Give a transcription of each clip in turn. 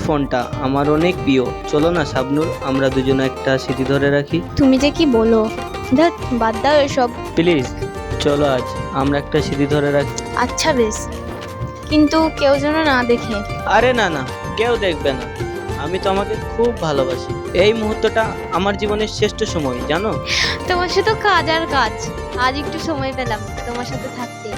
ফোনটা আমার অনেক প্রিয়। চলো না শাবনূর, আমরা দুজনে একটা স্মৃতি ধরে রাখি। তুমি যে কি বলো, ধ্যাৎ বাদ দাও এসব। প্লিজ চলো, আজ আমরা একটা স্মৃতি ধরে রাখি। আচ্ছা বেশ, কিন্তু কেউ যেন না দেখে। আরে না না, কেউ দেখবে না। আমি তোমাকে খুব ভালোবাসি। এই মুহূর্তটা আমার জীবনের শ্রেষ্ঠ সময়, জানো। তোমার সাথে তো কাজ আর কাজ, আজ একটু সময় পেলাম তোমার সাথে থাকতে।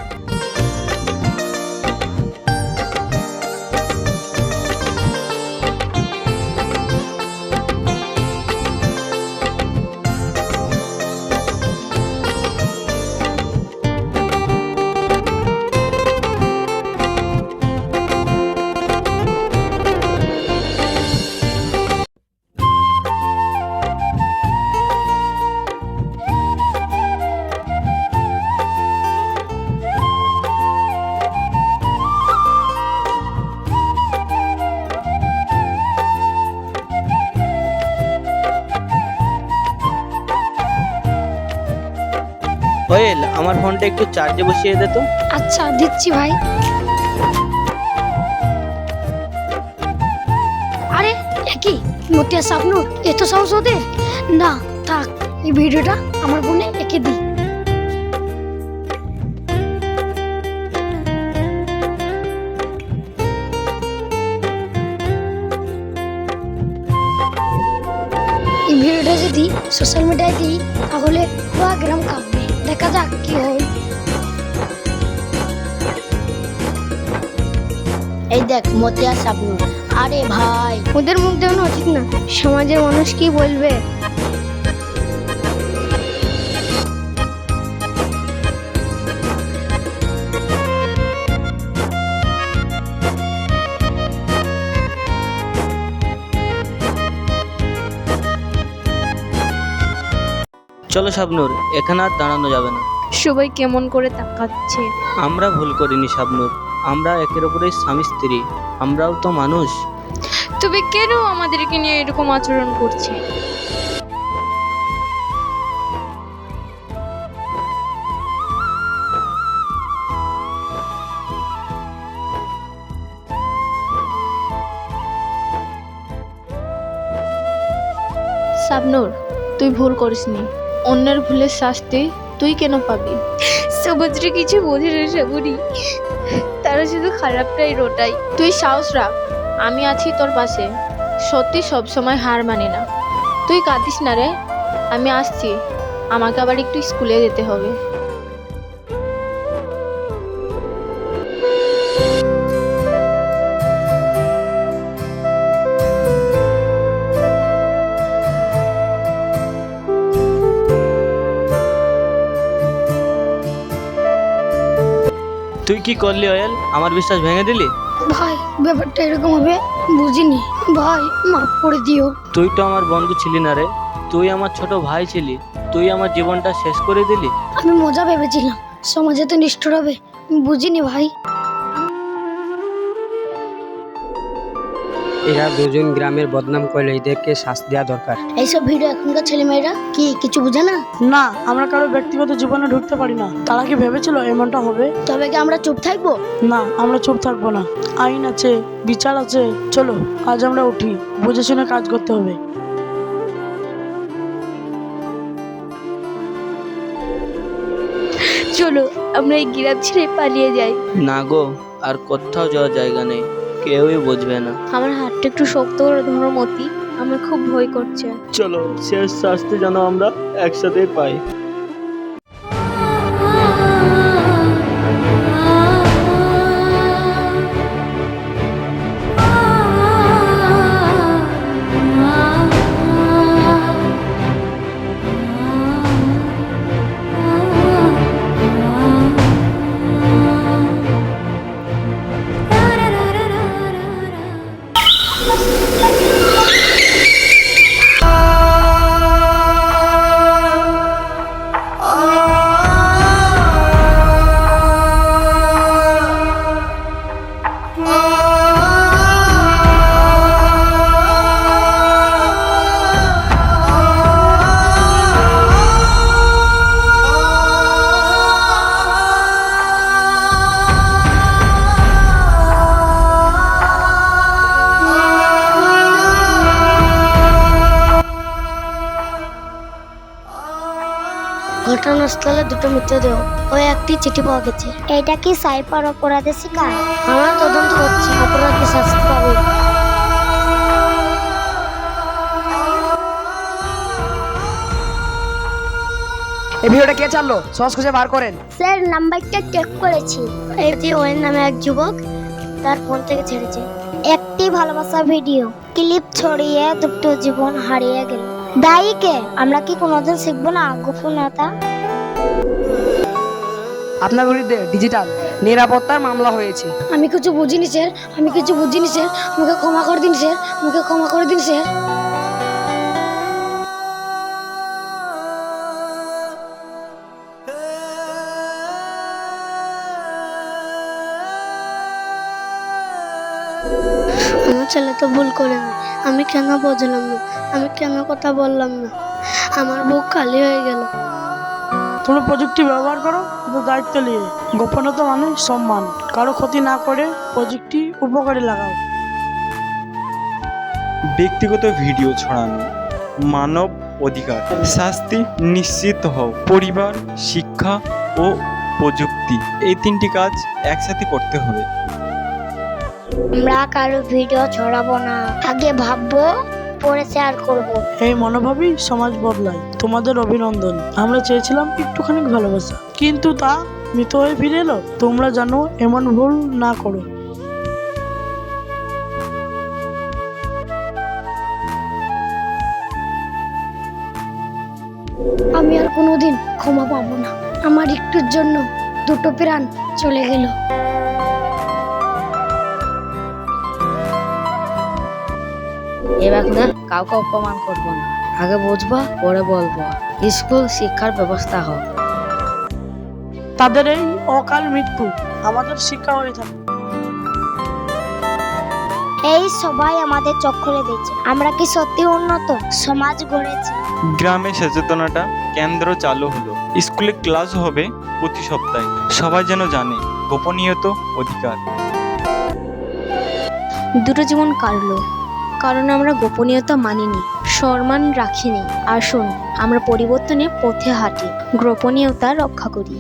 ওয়েল, আমার ফোনটা একটু চার্জে বসিয়ে দে তো। আচ্ছা দিচ্ছি ভাই। আরে একই মতিয়া স্বপ্নুর এত সাহস ওদের? না থাক, এই ভিডিওটা আমার ফোনে এঁকে দিই। এই ভিডিওটা যদি সোশ্যাল মিডিয়ায় দিই তাহলে পুরো গ্রাম কাঁপবে। দেখা যাক কি হয়। এই দেখ মতিয়া স্বপ্নুর। আরে ভাই, ওদের মুখ দেখানো উচিত না, সমাজের মানুষ কি বলবে। চলো শাবনূর, এখানে আর দাঁড়ানো যাবে না। সবাই কেমন করে তাকাচ্ছে। আমরা ভুল করিনি শাবনূর, আমরা একের ওপরে স্বামী স্ত্রী, আমরাও তো মানুষ। তবে কেন আমাদেরকে নিয়ে এরকম আচরণ করছে? শাবনূর, তুই ভুল করিসনি। অন্যের ভুলের শাস্তি তুই কেন পাবি? সবুজরে কিছু বোঝে না সাবুরি, তারা শুধু খারাপটাই রোটাই। তুই সাহস রাখ, আমি আছি তোর পাশে। সত্যি সব সময় হার মানে না। তুই কাঁদিস না রে, আমি আসছি। আমাকে আবার একটু স্কুলে যেতে হবে। তুই কি করলি ওয়েল? আমার বিশ্বাস ভেঙে দিলি। ভাই ব্যাপারটা এরকম হবে বুঝিনি, ভাই মাফ করে দিও। তুই তো আমার বন্ধু ছিলি না রে, তুই আমার ছোট ভাই ছিলি। তুই আমার জীবনটা শেষ করে দিলি। আমি মজা ভেবেছিলাম, সমাজে তো নিষ্ঠুর হবে, বুঝিনি ভাই। এরা দুজন গ্রামের বদনাম করলে এদেরকে শাস্তি দেওয়া দরকার। এইসব ভিডিও এখনকার ছেলেমেয়েরা কি কিছু বুঝে না? না, আমরা কারো ব্যক্তিগত জীবনে ঢুকতে পারি না। তারা কি ভেবেছিল এমনটা হবে? তবে কি আমরা চুপ থাকবো? না, আমরা চুপ থাকবো না। আইন আছে, বিচার আছে। চলো আজ আমরা উঠি, বুঝে শুনে কাজ করতে হবে। চলো আমরা এই গ্রাম ছেড়ে পালিয়ে যাই। না গো, আর কোথাও যাওয়ার জায়গা নেই, কেউই বুঝবে না। আমার হাতটা একটু শক্ত করে ধরো মতি, আমার খুব ভয় করছে। চলো শেষ শাস্তি যেন আমরা একসাথে পাই। ঘটনাস্থলে দুটো মৃতদেহ ও একটি চিঠি পাওয়া গেছে। এটা কি সাইবার অপরাধের শিকার? আমরা তদন্ত করছি, অপরাধী শাস্তি পাবে। এই ভিডিওটা কে চাললো? সহজ খুঁজে বার করেন। স্যার নাম্বারটা চেক করেছি। এই যে ওয়েন নামে এক যুবক তার ফোন থেকে ছেড়েছে। একটি ভালোবাসা ভিডিও ক্লিপ ছড়িয়ে দুটো জীবন হারিয়ে গেল। দায়ী কে? আমরা কি কোনোদিন শিখবো না গোপনীয়তা? আপনার বিরুদ্ধে ডিজিটাল নিরাপত্তার মামলা হয়েছে। আমি কিছু বুঝিনি স্যার, আমি কিছু বুঝিনি স্যার, আমাকে ক্ষমা করে দিন স্যার, আমাকে ক্ষমা করে দিন স্যার। আমার ছেলে তো ভুল করেনি, আমি কেন বুঝলাম না, আমি কেন কথা বললাম না, আমার বুক খালি হয়ে গেল। তোমরা প্রযুক্তি ব্যবহার করো কিন্তু দায়িত্ব নিয়ে। গোপনীয়তা মানে সম্মান, কারো ক্ষতি না করে প্রযুক্তি উপকারে লাগাও। ব্যক্তিগত ভিডিও ছড়ানো মানব অধিকার, শাস্তি নিশ্চিত হও, পরিবার, শিক্ষা ও প্রযুক্তি, এই তিনটি কাজ একসাথে করতে হবে। আমরা কারো ভিডিও ছড়াবো না, আগে ভাববো পরে শেয়ার করবো। এই মনোভাবই সমাজ বদলায়। তোমাদের অভিনন্দন। আমরা চেয়েছিলাম একটুখানি ভালোবাসা, কিন্তু তা মৃত হয়ে ফিরে এলো। তোমরা জানো এমন ভুল না করো। আমি আর কোনোদিন ক্ষমা পাবো না। আমার একটুর জন্য দুটো প্রাণ চলে গেল। এবার না কাউকে অপমান করবো না, আগে বুঝবো পরে বলবো। স্কুল শিক্ষার ব্যবস্থা হোক। তাদের এই অকাল মৃত্যু আমাদের শিক্ষা হয়ে থাকে। এই সবাই আমাদের চোখ খুলে দিচ্ছে। আমরা কি সত্যি উন্নত সমাজ গড়েছি? গ্রামে সচেতনতা কেন্দ্র চালু হলো, স্কুলে ক্লাস হবে প্রতি সপ্তাহে। সবাই যেন জানে গোপনীয়তা অধিকার। দুটো জীবন কাটলো কারণ আমরা গোপনীয়তা মানিনি, সম্মান রাখিনি। আসুন আমরা পরিবর্তনের পথে হাঁটি, গোপনীয়তা রক্ষা করি।